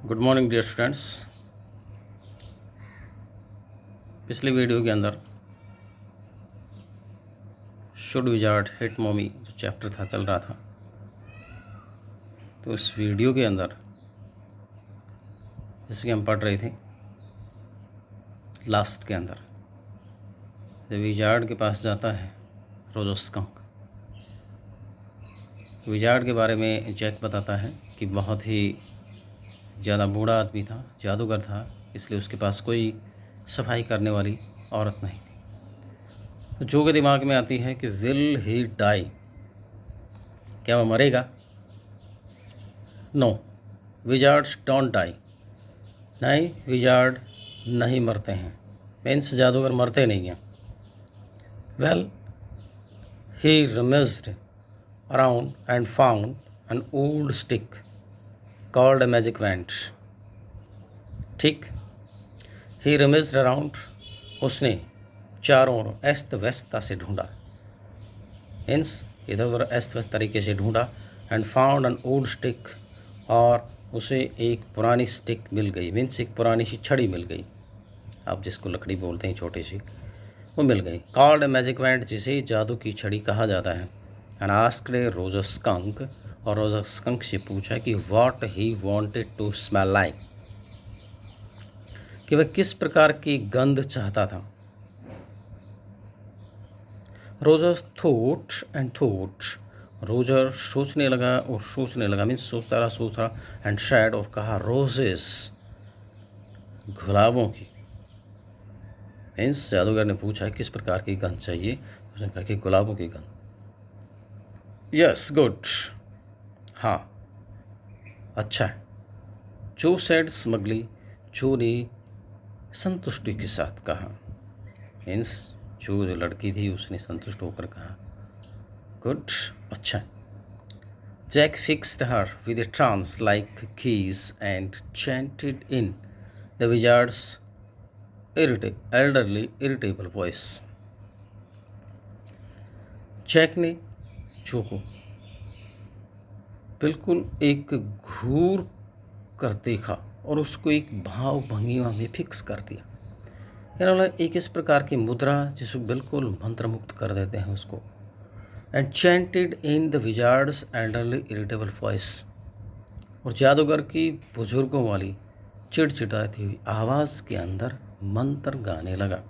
Good morning dear students. पिछली video के अंदर शुड विजार्ड हिट मॉमी जो चैप्टर था चल रहा था, तो इस वीडियो के अंदर जैसे कि हम पढ़ रहे थे लास्ट के अंदर जब विजार्ड के पास जाता है रोजोस्कंक, विजार्ड के बारे में जैक बताता है कि बहुत ही ज़्यादा बूढ़ा आदमी था, जादूगर था, इसलिए उसके पास कोई सफाई करने वाली औरत नहीं थी। तो जो के दिमाग में आती है कि विल ही डाई, क्या वह मरेगा? No, wizards don't die. नहीं, विजार्ड नहीं मरते हैं, मीन्स जादूगर मरते नहीं हैं। Well, he rummaged around and found an old stick called a magic wand. ठीक, ही रमेज्ड अराउंड, उसने चारों ओर अस्त व्यस्तता से ढूंढा, मीन्स इधर उधर अस्त व्यस्त तरीके से ढूंढा। And found an old stick, और उसे एक पुरानी स्टिक मिल गई, मीन्स एक पुरानी सी छड़ी मिल गई, आप जिसको लकड़ी बोलते हैं छोटी सी, वो मिल गई। कॉल्ड अ मैजिक वैंड, जिसे जादू की छड़ी कहा जाता है। एंड आस्क्ड रोजोस्कंक, और रोजोस्कंक से पूछा कि what he wanted to smell like, कि वह किस प्रकार की गंध चाहता था। Roger thought and thought, Roger सोचने लगा और सोचने लगा, मीन्स सोचता रहा एंड सैड, और कहा रोजेस, गुलाबों की। मीन्स जादूगर ने पूछा किस प्रकार की गंध चाहिए, उसने कहा कि गुलाबों की गंध। यस, गुड, हाँ, अच्छा है। जो सैड स्मगली, जो ने संतुष्टि के साथ कहा, मीन्स जो लड़की थी उसने संतुष्ट होकर कहा गुड, अच्छा। Jack fixed her with a trance like keys and chanted in the wizard's irritable voice. Jack ने जो को बिल्कुल एक घूर कर देखा और उसको एक भाव भंगिमा में फिक्स कर दिया। यानी एक इस प्रकार की मुद्रा जिसको बिल्कुल मंत्रमुक्त कर देते हैं उसको। And chanted in the Wizards elderly irritable voice, और जादूगर की बुजुर्गों वाली चिड़चिड़ाती हुई आवाज़ के अंदर मंत्र गाने लगा।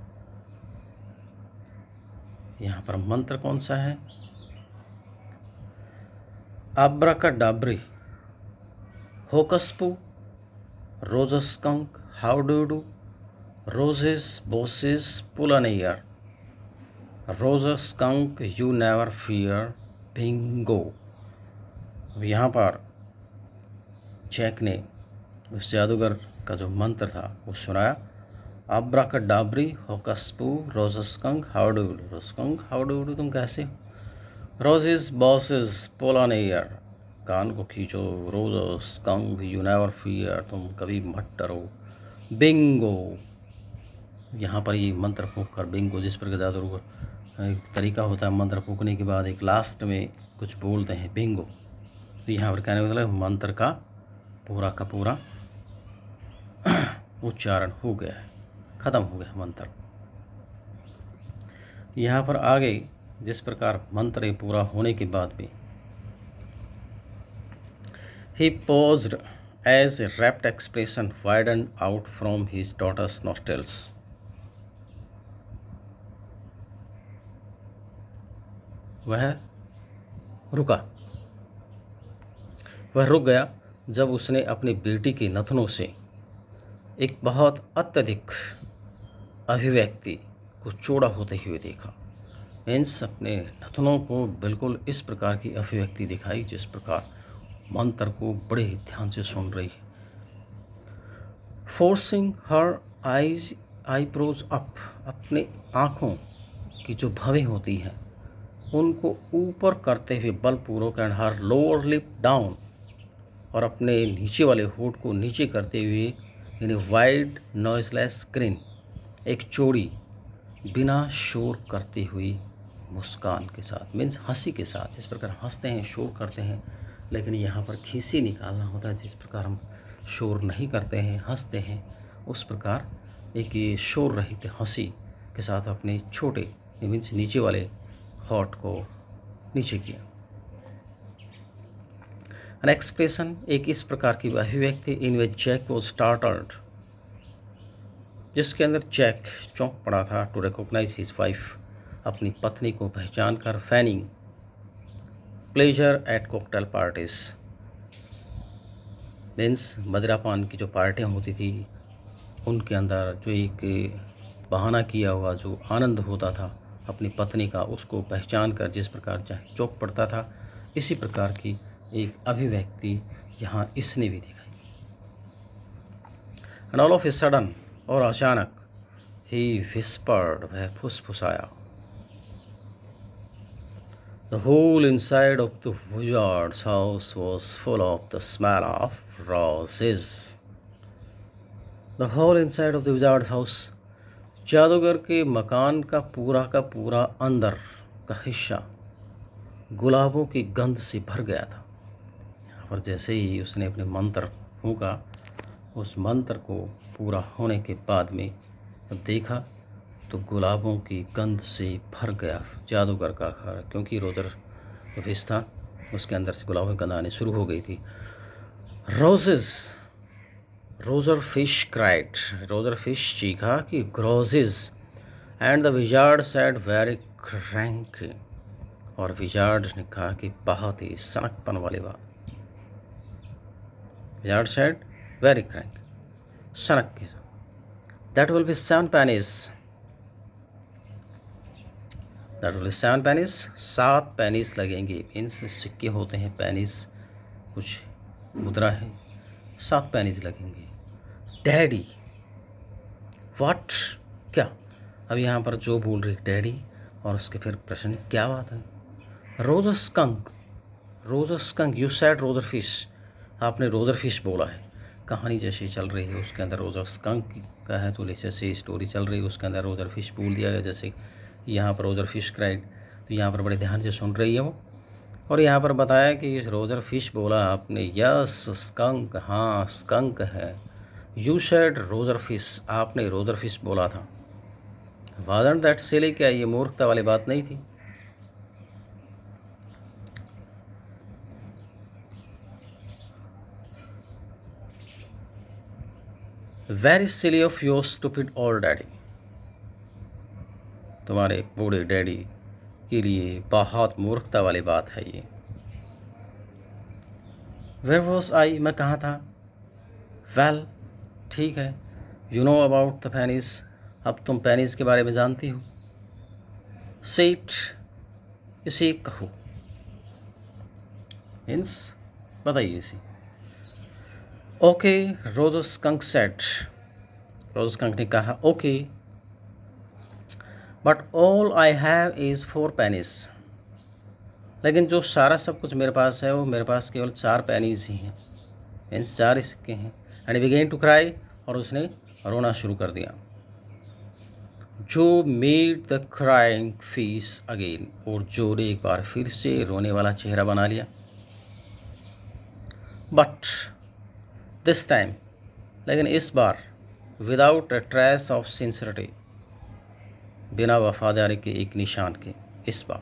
यहाँ पर मंत्र कौन सा है? Abracadabri, hocuspoo, rose skunk, how do do, रोजेस बोसेस पुलानेयर, rose skunk you never fear, bingo. अब यहाँ पर जैक ने उस जादूगर का जो मंत्र था वो सुनाया। Abracadabri, hocuspoo, rose skunk, how do do, rose skunk how do do, तुम कैसे हो? रोजेस बॉसेस पोलानेयर, कान को खींचो, रोजस्कंक यू नेवर फियर, तुम कभी मत डरो, बिंगो। यहाँ पर ये मंत्र फूंक कर बिंगो, जिस पर जादूगर एक तरीका होता है मंत्र फूंकने के बाद एक लास्ट में कुछ बोलते हैं बिंगो, तो यहाँ पर कहने का मतलब मंत्र का पूरा उच्चारण हो गया है, ख़त्म हो गया मंत्र। यहाँ पर आगे जिस प्रकार मंत्र पूरा होने के बाद भी he paused as a rapt expression widened out from his daughter's nostrils. वह रुक गया जब उसने अपनी बेटी की नथनों से एक बहुत अत्यधिक अभिव्यक्ति को चौड़ा होते हुए देखा। मीन्स अपने नथनों को बिल्कुल इस प्रकार की अभिव्यक्ति दिखाई जिस प्रकार मंत्र को बड़े ही ध्यान से सुन रही है। फोर्सिंग हर आईब्रोज अप, अपने आँखों की जो भवें होती हैं उनको ऊपर करते हुए बलपूर्वक, and her lower lip down, और अपने नीचे वाले होठ को नीचे करते हुए, इन वाइड नॉइजलेस स्क्रीन, एक चौड़ी बिना शोर करती हुई मुस्कान के साथ, मीन्स हंसी के साथ। जिस प्रकार हंसते हैं, शोर करते हैं, लेकिन यहाँ पर खीसी निकालना होता है, जिस प्रकार हम शोर नहीं करते हैं, हंसते हैं, उस प्रकार एक ये शोर रहित हंसी के साथ अपने छोटे मीन्स नीचे वाले हॉट को नीचे किया। एन एक्सप्रेशन, एक इस प्रकार की अभिव्यक्ति इन विच जैक वाज स्टार्टल्ड, जिसके अंदर जैक चौंक पड़ा था, टू रिकॉग्नाइज हिज वाइफ, अपनी पत्नी को पहचान कर, fanning pleasure at cocktail parties, means मदिरापान की जो पार्टियाँ होती थी उनके अंदर जो एक बहाना किया हुआ जो आनंद होता था अपनी पत्नी का, उसको पहचान कर जिस प्रकार चाहे चौंक पड़ता था, इसी प्रकार की एक अभिव्यक्ति यहाँ इसने भी दिखाई। And all of a sudden, और अचानक, ही विस्पर्ड, वह फुसफुसाया, the whole inside of the wizard's house was full of the smell of roses. The whole inside of the wizard's house, जादूगर के मकान का पूरा अंदर का हिस्सा गुलाबों की गंध से भर गया था। यहाँ पर जैसे ही उसने अपने मंत्र फूंका, उस मंत्र को पूरा होने के बाद में जब देखा तो गुलाबों की गंध से भर गया जादूगर का घर, क्योंकि रोजर जो फिश था उसके अंदर से गुलाबों की गंध आनी शुरू हो गई थी। Roses, Roger Fish cried, Roger Fish चीखा कि ग्रोजेस, and the wizard said very cranky, और विजार्ड ने कहा कि बहुत ही सनकपन वाली बात। विजार्ड सेड वेरी क्रैंक, सनक की, that will be 7 pennies, that will be 7 pennies, 7 pennies लगेंगे। मीन्स सिक्के होते हैं, पेनीस कुछ मुद्रा है, 7 pennies लगेंगे। डैडी, व्हाट, क्या? अब यहाँ पर जो बोल रही डैडी, और उसके फिर प्रश्न क्या बात है। Roger skunk, Roger skunk, you said Roger fish, आपने रोजर फिश बोला है। कहानी जैसी चल रही है उसके अंदर रोजर स्कंक का है, तो जैसे स्टोरी चल रही है उसके अंदर रोजर फिश बोल दिया गया, जैसे यहाँ पर रोजर फिश क्राइड। तो यहाँ पर बड़े ध्यान से सुन रही है वो, और यहाँ पर बताया कि रोजर फिश बोला आपने, यस स्कंक, हाँ स्कंक है। यू सेड रोजर फिश, आपने रोजर फिश बोला था। वाज़न्ट दैट सिली, क्या ये मूर्खता वाली बात नहीं थी? Very silly of your stupid old daddy, तुम्हारे बूढ़े डैडी के लिए बहुत मूर्खता वाली बात है ये। वेयर वॉज आई, मैं कहाँ था? वेल, ठीक है, you know about the pennies, अब तुम पेनीज के बारे में जानती हो। सेट, इसे कहो, मीन्स बताइए इसे। Okay, Roger skunk set, Roger Skunk ने कहा okay, but all I have is 4 pennies, लेकिन जो सारा सब कुछ मेरे पास है वो मेरे पास केवल 4 pennies ही हैं, मीन्स 4 सिक्के हैं। एंड बिगेन टू क्राई, और उसने रोना शुरू कर दिया। जो made the crying face again, और जो ने एक बार फिर से रोने वाला चेहरा बना लिया। बट दिस टाइम, लेकिन इस बार, without a trace of sincerity, बिना वफादारी के एक निशान के, इस बार।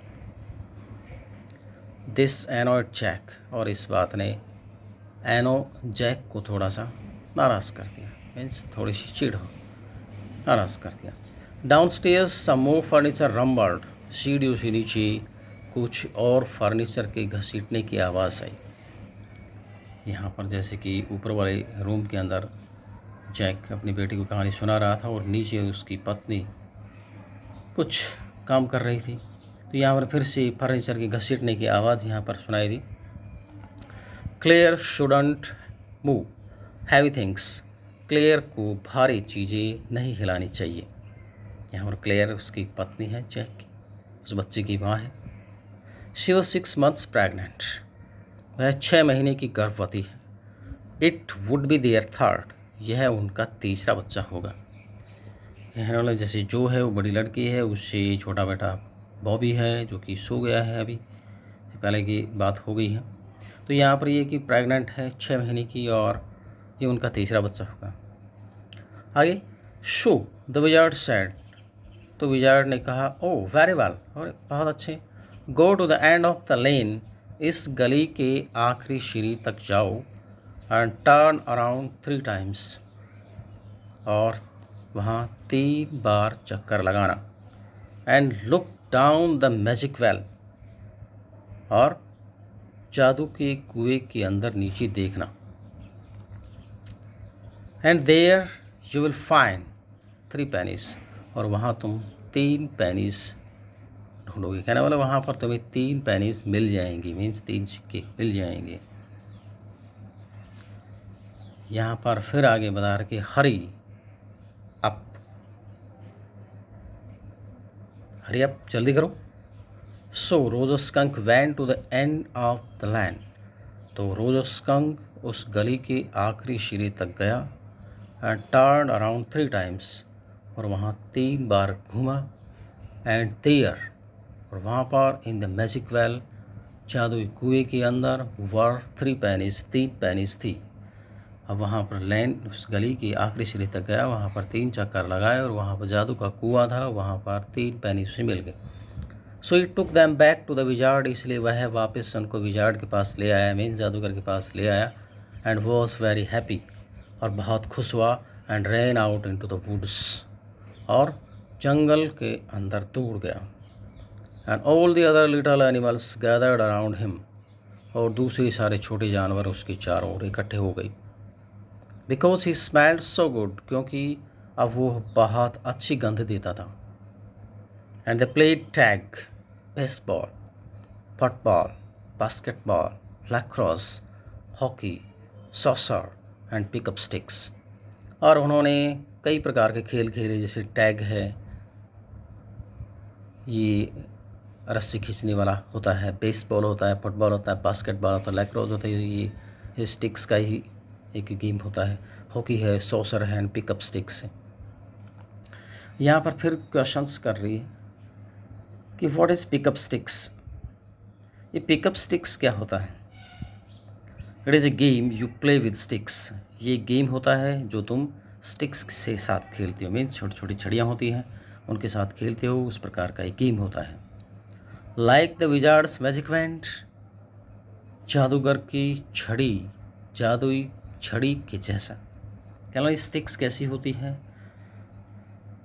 दिस एनोड जैक, और इस बात ने एनो जैक को थोड़ा सा नाराज़ कर दिया, मीन्स थोड़ी सी चिढ़ हो, नाराज़ कर दिया। डाउन स्टेयर्स सम मोर फर्नीचर रम्बल्ड, सीढ़ियों से नीचे कुछ और फर्नीचर के घसीटने की आवाज़ आई। यहाँ पर जैसे कि ऊपर वाले रूम के अंदर जैक अपनी बेटी को कहानी सुना रहा था और नीचे उसकी पत्नी कुछ काम कर रही थी, तो यहाँ पर फिर से फर्नीचर के घसीटने की आवाज़ यहाँ पर सुनाई दी। Claire shouldn't move heavy things, Claire को भारी चीज़ें नहीं हिलानी चाहिए। यहाँ पर क्लेयर उसकी पत्नी है जैक की, उस बच्चे की माँ है। शी वॉज 6 months प्रेगनेंट, वह 6 महीने की गर्भवती है। It would be there third, यह उनका तीसरा बच्चा होगा। इन्होंने जैसे जो है वो बड़ी लड़की है, उससे छोटा बेटा बॉबी है जो कि सो गया है, अभी पहले की बात हो गई है। तो यहाँ पर ये कि प्रेग्नेंट है 6 महीने की, और ये उनका तीसरा बच्चा होगा। आगे, शो द विजार्ड सेड, तो विजार्ड ने कहा, ओह वेरी वेल, और बहुत अच्छे। Go to the end of the lane, इस गली के आखिरी सीढ़ी तक जाओ, एंड टर्न अराउंड 3 टाइम्स, और वहाँ 3 बार चक्कर लगाना। And look down the magic well, और जादू के कुएं के अंदर नीचे देखना। And there you will find 3 pennies, और वहाँ तुम 3 पेनीज ढूंढोगे। कहने वाला वहाँ पर तुम्हें 3 पेनीज मिल जाएंगी, मीन्स 3 सिक्के मिल जाएंगे। यहाँ पर फिर आगे बता रहे कि हरी अप, हरी अप, जल्दी करो। So Rose Skunk ran to the end of the land, तो रोज स्कंक उस गली के आखिरी सीढ़ी तक गया, एंड टर्न अराउंड 3 टाइम्स, और वहाँ 3 बार घूमा। एंड देयर, और वहाँ पर इन द मैजिक वेल, जादुई कुएं के अंदर, वर 3 पेनीज, 3 पेनीज थी। अब वहाँ पर लैंड, उस गली की आखिरी सीढ़ी तक गया, वहाँ पर 3 चक्कर लगाए, और वहाँ पर जादू का कुआं था, वहाँ पर 3 पेनीज उसे मिल गए। So it took them back to the wizard, इसलिए वह वापस उनको विजार्ड के पास ले आया, मीन जादूगर के पास ले आया। एंड वॉज वेरी हैप्पी, और बहुत खुश हुआ। And ran out into the woods, और जंगल के अंदर दौड़ गया। And all the other little animals gathered around him, और दूसरे सारे छोटे जानवर उसके चारों ओर इकट्ठे हो गए। Because he smelled so good, क्योंकि अब वो बहुत अच्छी गंध देता था। And they played tag, baseball, football, basketball, lacrosse, hockey, saucer and pickup sticks, और उन्होंने कई प्रकार के खेल खेले, जैसे टैग है, ये रस्सी खींचने वाला होता है, बेसबॉल होता है, फुटबॉल होता है, बास्केटबॉल होता है, लैक्रोस होता है, ये स्टिक्स का ही एक गेम होता है, हॉकी है, सॉसर है एंड पिकअप स्टिक्स है। यहाँ पर फिर क्वेश्चंस कर रही है कि व्हाट इज़ पिकअप स्टिक्स। ये पिकअप स्टिक्स क्या होता है? It is a game you play with sticks, ये गेम होता है जो तुम स्टिक्स से साथ खेलते हो, मीन्स छोटी छोटी छड़ियाँ होती हैं, उनके साथ खेलते हो, उस प्रकार का एक गेम होता है। Like the Wizards magic wand, जादूगर की छड़ी, जादुई छड़ी के जैसा। कहना स्टिक्स कैसी होती हैं?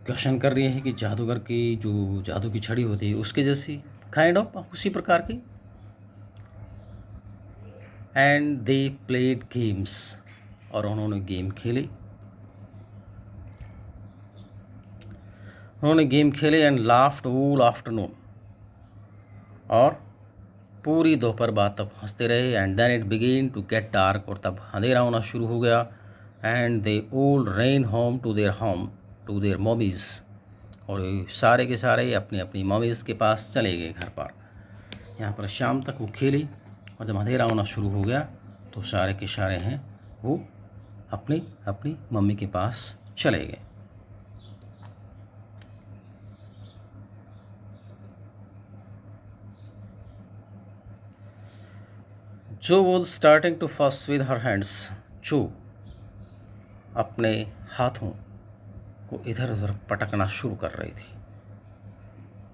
क्वेश्चन कर रही है कि जादूगर की जो जादू की छड़ी होती है उसके जैसी, काइंड ऑफ उसी प्रकार की। एंड दे प्लेड गेम्स, और उन्होंने गेम खेले, एंड लाफ्ड ऑल आफ्टरनून, और पूरी दोपहर बाद तब हंसते रहे। And then it began to get dark, और तब अंधेरा होना शुरू हो गया। And they all ran home to their mommies, और सारे के सारे अपनी अपनी मॉमीज़ के पास चले गए घर पर। यहाँ पर शाम तक वो खेली, और जब अंधेरा होना शुरू हो गया तो सारे के सारे हैं वो अपनी अपनी मम्मी के पास चले गए। जो वॉज स्टार्टिंग टू फस विद हर हैंड्स, जो अपने हाथों को इधर उधर पटकना शुरू कर रही थी।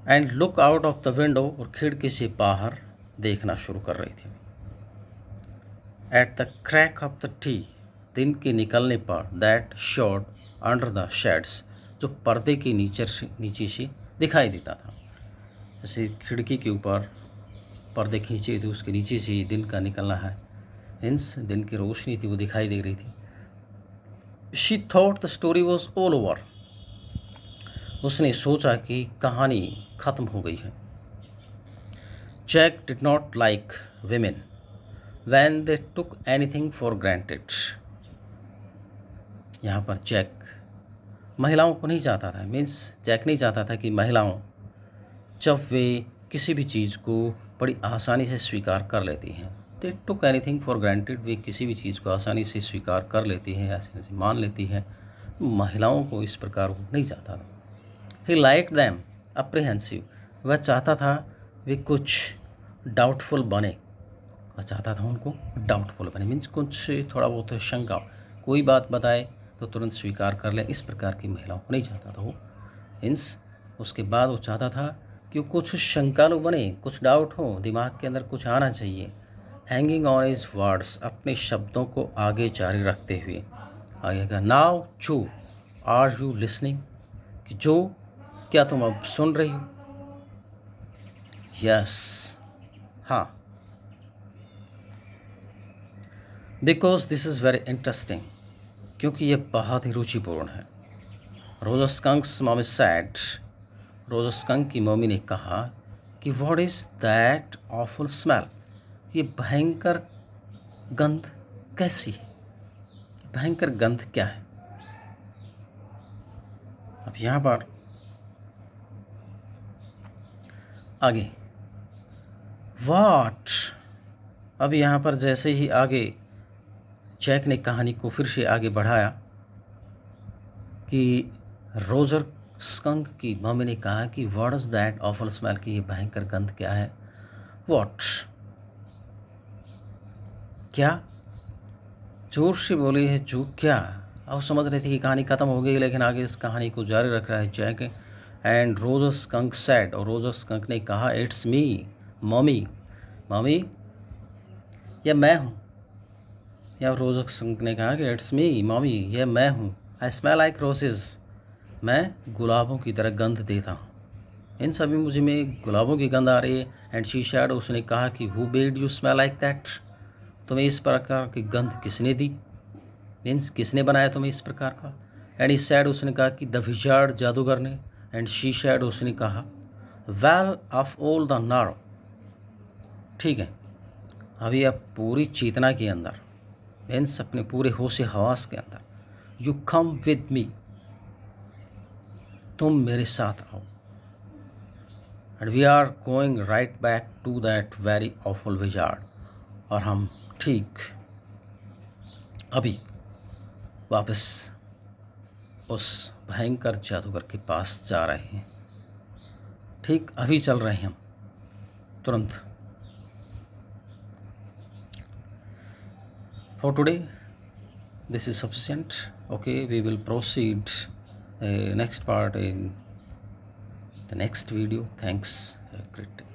And look out of the window, और खिड़की से बाहर देखना शुरू कर रही थी। At the crack of the T, दिन के निकलने पर, that showed under the shades, जो पर्दे के नीचे से दिखाई देता था। जैसे खिड़की के ऊपर पर्दे खींचे थे, उसके नीचे से दिन का निकलना है, हिंस दिन की रोशनी थी वो दिखाई दे रही थी। She thought the story was all over, उसने सोचा कि कहानी ख़त्म हो गई है। Jack did not like women when they took anything for granted, यहाँ पर जैक महिलाओं को नहीं चाहता था, मीन्स जैक नहीं चाहता था कि महिलाओं जब वे किसी भी चीज़ को बड़ी आसानी से स्वीकार कर लेती हैं, दे टुक एनीथिंग फॉर ग्रांटेड, वे किसी भी चीज़ को आसानी से स्वीकार कर लेती हैं, आसानी से मान लेती हैं। महिलाओं को इस प्रकार वो नहीं चाहता था। ही लाइक दैम अप्रीहेंसिव, वह चाहता था वे कुछ डाउटफुल बने, वह चाहता था उनको डाउटफुल बने, मीन्स कुछ थोड़ा बहुत शंका, कोई बात बताए तो तुरंत स्वीकार कर ले, इस प्रकार की महिलाओं को नहीं चाहता था वो। मीन्स उसके बाद वो चाहता था कि वो कुछ शंकालु बने, कुछ डाउट हो, दिमाग के अंदर कुछ आना चाहिए। हैंगिंग ऑन हिज वर्ड्स, अपने शब्दों को आगे जारी रखते हुए आगे का, नाउ जो आर यू लिसनिंग, कि जो, क्या तुम अब सुन रही हो? यस, हाँ, because this is very interesting, क्योंकि ये बहुत ही रुचिपूर्ण है। रोज़ा स्कंक्स मॉमी सैड, रोज़ा स्कंक की मम्मी ने कहा कि what is that awful smell, ये भयंकर गंध कैसी है, भयंकर गंध क्या है? अब यहाँ पर आगे वाट, अब यहाँ पर जैसे ही आगे जैक ने कहानी को फिर से आगे बढ़ाया कि रोजर स्कंक की मम्मी ने कहा कि what is that awful smell, की ये भयंकर गंध क्या है? व्हाट, क्या? जोर से बोली है, जो क्या? अब समझ रही थी कि कहानी ख़त्म हो गई, लेकिन आगे इस कहानी को जारी रख रहा है Jack. And Roger Skunk said, और रोजर स्कंक ने कहा, इट्स मी मम्मी, मम्मी ये मैं हूँ। या रोजर स्कंक ने कहा कि इट्स मी मम्मी, ये मैं हूँ। आई स्मेल लाइक रोसेस, मैं गुलाबों की तरह गंध देता हूँ। इन सभी मुझे में गुलाबों की गंध आ रही है। एंड शी शैड, उसने कहा कि who made you smell like that, तुम्हें इस प्रकार की गंध किसने दी? मीन्स किसने बनाया तुम्हें इस प्रकार का? एंड ही सैड, उसने कहा कि द विजार्ड, जादूगर ने। एंड शी शैड, उसने कहा, वेल ऑफ ऑल द नारो, ठीक है, अभी आप पूरी चेतना के अंदर, मीन्स अपने पूरे होश हवास के अंदर, यू कम विद मी, तुम मेरे साथ आओ। And we are going right back to that very awful wizard, और हम ठीक अभी वापस उस भयंकर जादूगर के पास जा रहे हैं। ठीक अभी चल रहे हैं हम, तुरंत। For today, this is sufficient. Okay, we will proceed the next part in the next video. Thanks. Have a great day.